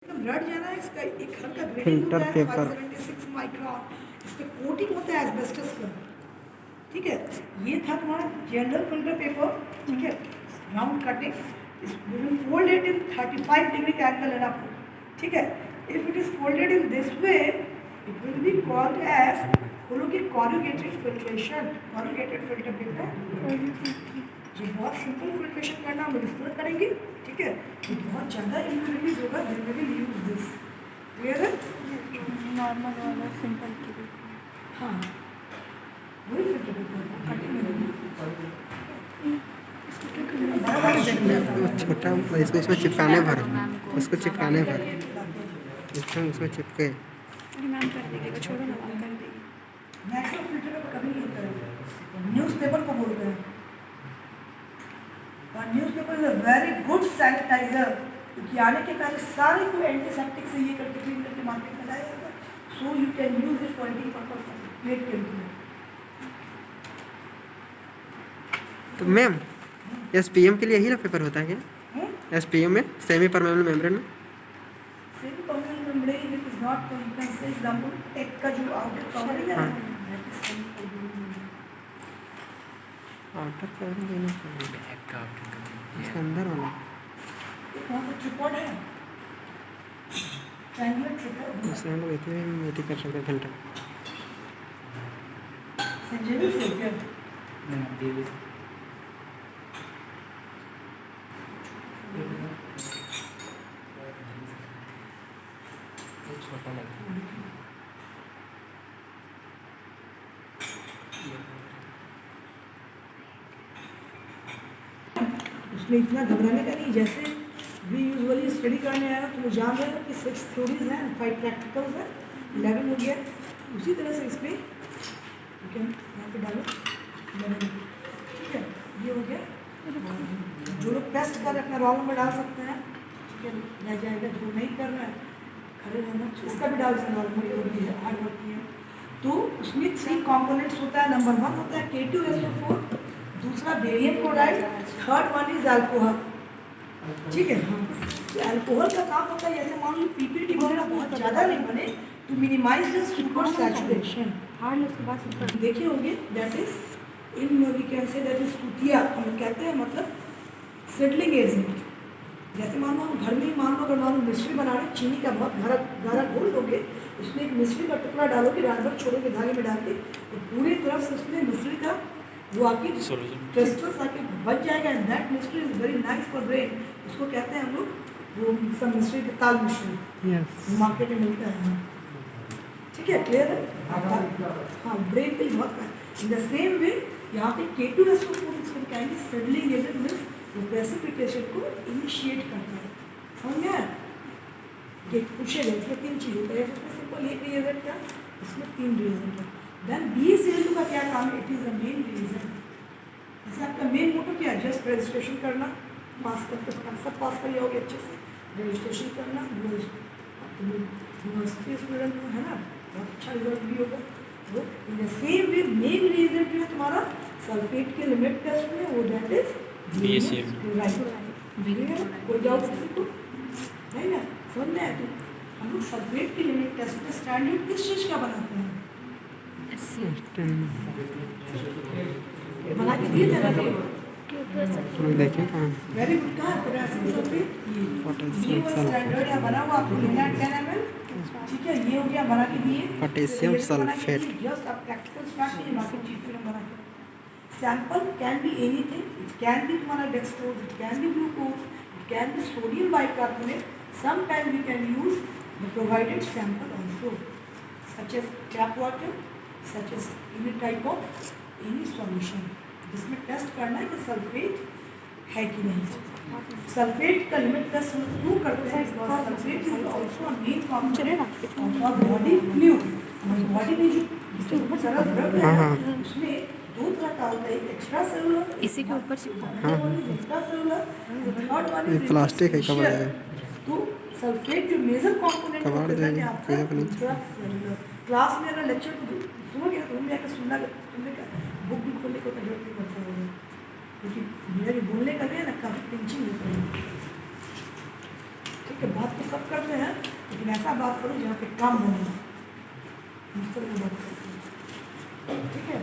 Blood जो है ना इसका एक हल्का ग्रेडिंग फिल्टर होता है पेपर 576 माइक्रोन। इस पे कोटिंग होता है एस्बेस्टस का। ठीक है, ये था तुम्हारा जनरल फिल्टर पेपर। ठीक है, राउंड कटिंग इस फोल्ड इट इन 35 डिग्री का एंगल लेना। ठीक है, if it is folded in this way it will be called as बोलोगे corrugated filtration, corrugated filter paper. ये बहुत सिंपल फिल्ट्रेशन करना हम इस तरह करेंगे। ठीक है, ये बहुत ज़्यादा इम्प्यूरिटीज होगा, there will use this. Clear है? नॉर्मल वाला सिंपल की भी। हाँ, वही फिल्टर पेपर कटिंग में छोटा इसको इसमें चिपकाने भर, उसको चिपकाने भर, उसमें चिपके। मैम कर देगी, वो छोड़ो ना, मैम कर देगी। नेचुरल फिल्टर पेपर कभी नहीं होता है, न्यूज़पेपर को बोलते हैं। और newspaper is a very good sanitiser, क्योंकि आने के पहले सारे को एंटीसेप्टिक से ये करके क्लीन करके मार्केट में लाया जाता है। So you can use it for eating purpose, plate के लिए। तो मैम एसपीएम के लिए यही ना पेपर होता है क्या? एसपीएम में सेमी परमेबल मेम्ब्रेन में semi permeable membrane it is not, you can say example take का जो आउटर कवरिंग है that is semi permeable membrane. Outer covering लेना पड़ेगा, इसके अंदर वाला एक वहाँ पर ट्रिपॉड है, ट्रायंगुलर ट्रिपॉड, उससे हम लोग इतने मेटी कर सकते हैं फिल्टर। संजय भी से क्या छोटा लगता है। उसमें इतना घबराने का नहीं। जैसे वी यूजुअली स्टडी करने आए तो वो जान रहे हैं कि 6 थ्योरीज हैं, 5 प्रैक्टिकल्स हैं, 11 हो गया। उसी तरह से इसमें यहाँ पे डालो 11। ठीक है, ये हो गया। जो लोग टेस्ट कर अपना रॉन्ग में डाल सकते हैं, ठीक है, रह जाएगा। जो नहीं कर रहा है खड़े रहना, इसका भी डाल सकते नॉर्मल होती है, हार्ड होती है। तो उसमें 3 कॉम्पोनेंट्स होता है। नंबर 1 होता है K2SO4, दूसरा barium chloride, third one is alcohol. ठीक है, हाँ, तो अल्कोहल का काम होता है जैसे मान लो पीपीटी वगैरह बहुत ज़्यादा नहीं बने to minimise the super saturation. Hardness के बाद सुपर देखे होंगे that is in we can say that is तुतिया हम कहते हैं, मतलब सेटलिंग एजेंट। जैसे मान लो हम घर में ही मान लो, अगर मान लो मिश्री बना रहे, चीनी का बहुत गाढ़ा घोल लोगे, उसमें एक मिश्री का टुकड़ा डालोगे, रात भर छोड़ोगे धागे में डाल के, तो पूरी तरफ से उसमें मिश्री का वो आपकी क्रिस्टल्स आके बच जाएगा। एंड दैट मिश्री is very nice for brain. उसको कहते हैं हम लोग वो सब मिश्री के ताल मिश्री, मार्केट में मिलता है। ठीक है, क्लियर है? हाँ, ब्रेन के लिए बहुत। इन द सेम वे यहाँ पे K2SO4 इसको कहेंगे सेटलिंग एजेंट, मीन्स वो प्रेसिपिटेशन को इनिशिएट करता है। समझ गया? ये पूछेगा इसमें 3 चीज़ होता है। इसमें सिंपल एक रिएजेंट था, इसमें 3 रिएजेंट है। देन BaCl2 का क्या काम है? It is the main reagent. जैसे आपका मेन मोटो क्या है? जस्ट रजिस्ट्रेशन करना, पास करके सब पास कर लिया होगे अच्छे से, रजिस्ट्रेशन करना, यूनिवर्सिटी स्टूडेंट है ना, बहुत अच्छा रिजल्ट भी होगा। वो in the same way main reagent जो है तुम्हारा सल्फेट के लिमिट टेस्ट में, वो दैट इज BaCl। कोई डाउट किसी को? नहीं ना, समझ में आया? तो हम लोग सल्फेट की लिमिट टेस्ट में स्टैंडर्ड किस चीज़ का बनाते हैं? बना के दिए थे ना देखिए कहाँ वेरी गुड। कहाँ है पोटेशियम सल्फेट? ये वाला स्टैंडर्ड है बना हुआ, आपको लेना है 10 ml। ठीक है, ये हो गया बना के दिए पोटेशियम सल्फेट। जस्ट आप प्रैक्टिकल स्टार्ट कीजिए, बाकी चीज फिर हम बना के। Sample can be anything, it can be तुम्हारा dextrose, it can be glucose, it can be sodium bicarbonate. Sometime we can use the provided sample also, such as tap water, such as any type of any solution, जिसमें test करना है कि sulphate है कि नहीं। Sulphate का limit test हम क्यों करते हैं? Because sulphate is also a main component of body fluid. Body में जो सारा द्रव है उसमें 2 तरह का होता है, एक एक्स्ट्रा सेलुलर, इसी के ऊपर चिपका intra cellular, third one is plastic है कवर है। तो सल्फेट जो मेजर कंपोनेंट कबाड़ होता है जाएगी, आपका कोई अपनी। इंट्रासेलुलर। क्लास में अगर लेक्चर सुनोगे तो रूम में आकर सुनने का बुक भी खोलने को जरूरत नहीं पड़ता होगा, क्योंकि मेरा जो बोलने का है ना काफ़ी पिंचिंग होता है। ठीक है, बात तो सब करते हैं लेकिन ऐसा बात करो जहाँ पे काम बने, इस तरह की बात करते हैं। ठीक है,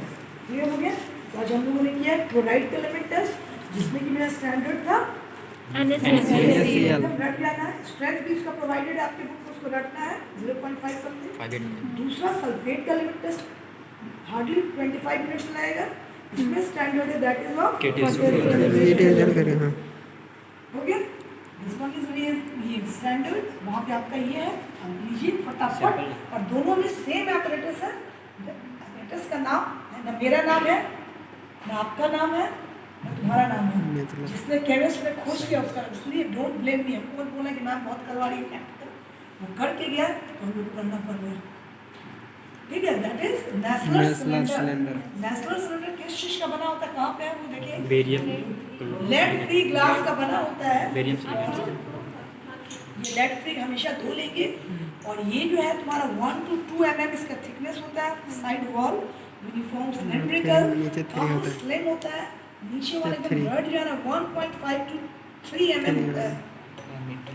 क्लियर हो गया। तो आज हम लोगों ने किया क्लोराइड का लिमिट टेस्ट जिसमें कि मेरा स्टैंडर्ड था NaCl। एकदम रट जाना है। स्ट्रेंथ भी इसका प्रोवाइडेड है आपके बुक में, उसको रटना है 0.5 समथिंग। दूसरा सल्फेट का लिमिट टेस्ट हार्डली 25 मिनट्स लगेगा, इसमें स्टैंडर्ड है दैट इज ऑफ डिटेल जानकारी। हाँ, हो गया। This one is very standard, वहाँ पे आपका ये है, हम लीजिए फटाफट। और दोनों में सेम एपरेटस है, एपरेटस का नाम है ना, मेरा नाम है ना, आपका नाम है ना, तुम्हारा नाम है। मतलब जिसने केमिस्ट में खोज किया उसका, इसलिए डोंट ब्लेम मी। हमको मत बोला कि मैम बहुत करवा रही है, वो करके गया तो हम लोग को करना पड़ रहा है। ठीक है, that is national national cylinder. Cylinder. National cylinder किस चीज का बना होता है, कहाँ पे है वो देखिए, बेरियम लेड फ्री ग्लास का बना होता है। Barium silicon. ये लेड फ्री हमेशा धो लेंगे। और ये जो है तुम्हारा 1 to 2 mm इसका थिकनेस होता है। साइड वॉल यूनिफॉर्म सिलेंड्रिकल, नीचे 3 होता है। स्लिम होता है। नीचे वाले का 3 ब्लड जो है ना 1.5 to 3 mm होता है।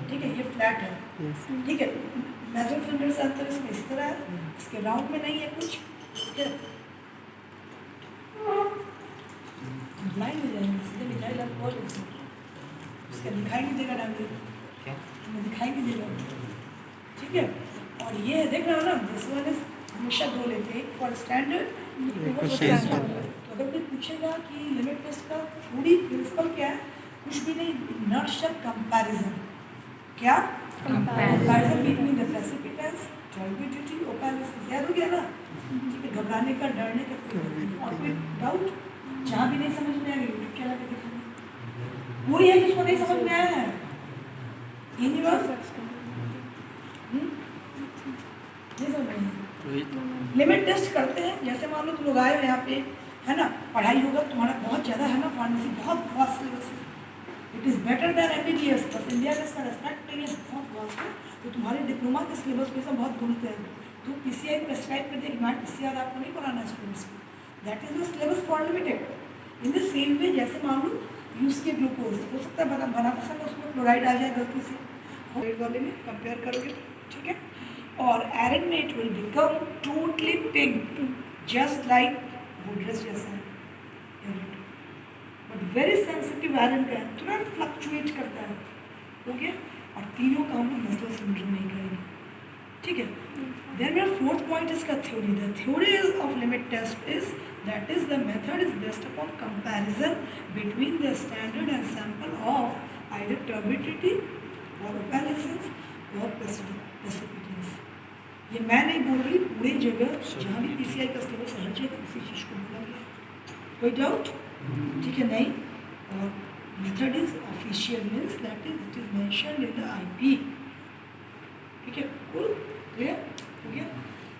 ठीक है, ये फ्लैट है। यस, ठीक है, मेजर सिलेंडर से अंतर इसमें इस तरह है, इसके राउंड में नहीं है कुछ। ठीक है, ब्लाइंड हो जाएंगे, सीधे मिसाइल आप बोल इसका दिखाई नहीं देगा डांगे, हमें दिखाई नहीं देगा। ठीक है, और ये देख रहे हो ना, दिस वन इज हमेशा दो लेते हैं, फॉर स्टैंडर्ड। तो अगर कोई पूछेगा कि लिमिट टेस्ट का थोड़ी प्रिंसिपल क्या है, कुछ भी नहीं, नॉट कंपैरिजन। क्या comparison between the precipitance, turbidity, opacity. याद हो गया ना? ठीक है, घबराने का, डरने का और कोई डाउट जहाँ भी नहीं समझ में आएगा यूट्यूब चला के दिखाना। कोई है जिसको नहीं समझ में आया है? लिमिट टेस्ट करते हैं। जैसे मान लो तुम लोग आए हो यहाँ पे, है ना, पढ़ाई होगा तुम्हारा बहुत ज़्यादा है ना, फार्मेसी बहुत वास्ट सिलेबस है, it is better than MBBS। बस इंडिया में इसका रेस्पेक्ट नहीं है, बहुत वास्ट है। तो तुम्हारे डिप्लोमा के सिलेबस में सब बहुत गुणते हैं। तो PCI प्रेस्क्राइब कर दिया कि मैम PCR आपको नहीं पढ़ाना है स्टूडेंट्स को, that is the syllabus for limited. In the same way जैसे मान लो यूज़ किए ग्लूकोज, हो सकता है बनाते समय उसमें क्लोराइड आ जाए गलती से, वाले में कंपेयर करोगे, ठीक है। और arenate will become totally pink, just like Woodruff जैसा है। बट वेरी सेंसिटिव आयरन का है, तुरंत फ्लक्चुएट करता है। ओके, और तीनों का हम लोग नेशनल सिलेंडर नहीं करेंगे, ठीक है। देन मेरा फोर्थ पॉइंट इसका theory. The theory is of limit test is that is the method is based upon comparison between the standard and sample of either turbidity और ओपेसिटी और प्रेसिपिटेंस। ये मैं नहीं बोल रही, पूरी जगह जहाँ भी PCI का सिलेबस हर जगह इसी चीज़ को बोला गया। कोई डाउट? ठीक है, नहीं। और method is official means that is it is mentioned in the IP। ठीक है, कुल क्लियर हो गया।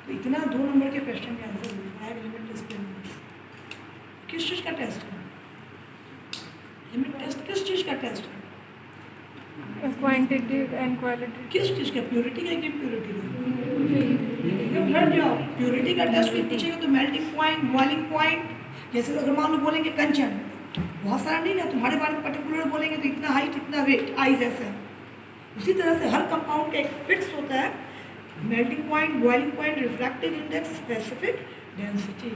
तो इतना 2 नंबर के क्वेश्चन के आंसर है। लिमिट टेस्ट किस चीज़ का टेस्ट है? लिमिट टेस्ट किस चीज़ का टेस्ट है? Quantity and quality. किस चीज़ का? प्योरिटी का कि इम्प्योरिटी का? एकदम लड़ जाओ। प्योरिटी का टेस्ट कोई पूछेगा तो मेल्टिंग पॉइंट, बॉइलिंग पॉइंट, जैसे अगर मान लो बोलेंगे कंचन, बहुत सारा नहीं ना, तुम्हारे बारे में पर्टिकुलर बोलेंगे तो इतना हाइट इतना वेट आइज ऐसा है। उसी तरह से हर कंपाउंड का एक फिक्स होता है, melting point, boiling point, refractive index, specific density.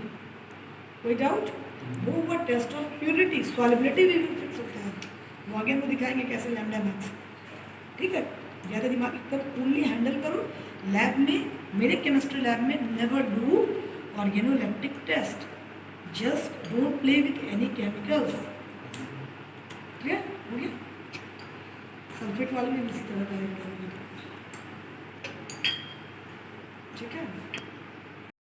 कोई डाउट? वो हुआ टेस्ट ऑफ प्योरिटी। सॉलिबिलिटी भी फिक्स होता है, वो आगे हम दिखाएंगे कैसे लैम्डा मैक्स। ठीक है, ज़्यादा दिमाग एकदम कूलली हैंडल करो। लैब में, मेरे केमिस्ट्री लैब में never do organoleptic test, just don't play with any chemicals. Clear हो गया? सल्फेट वाले में इसी तरह का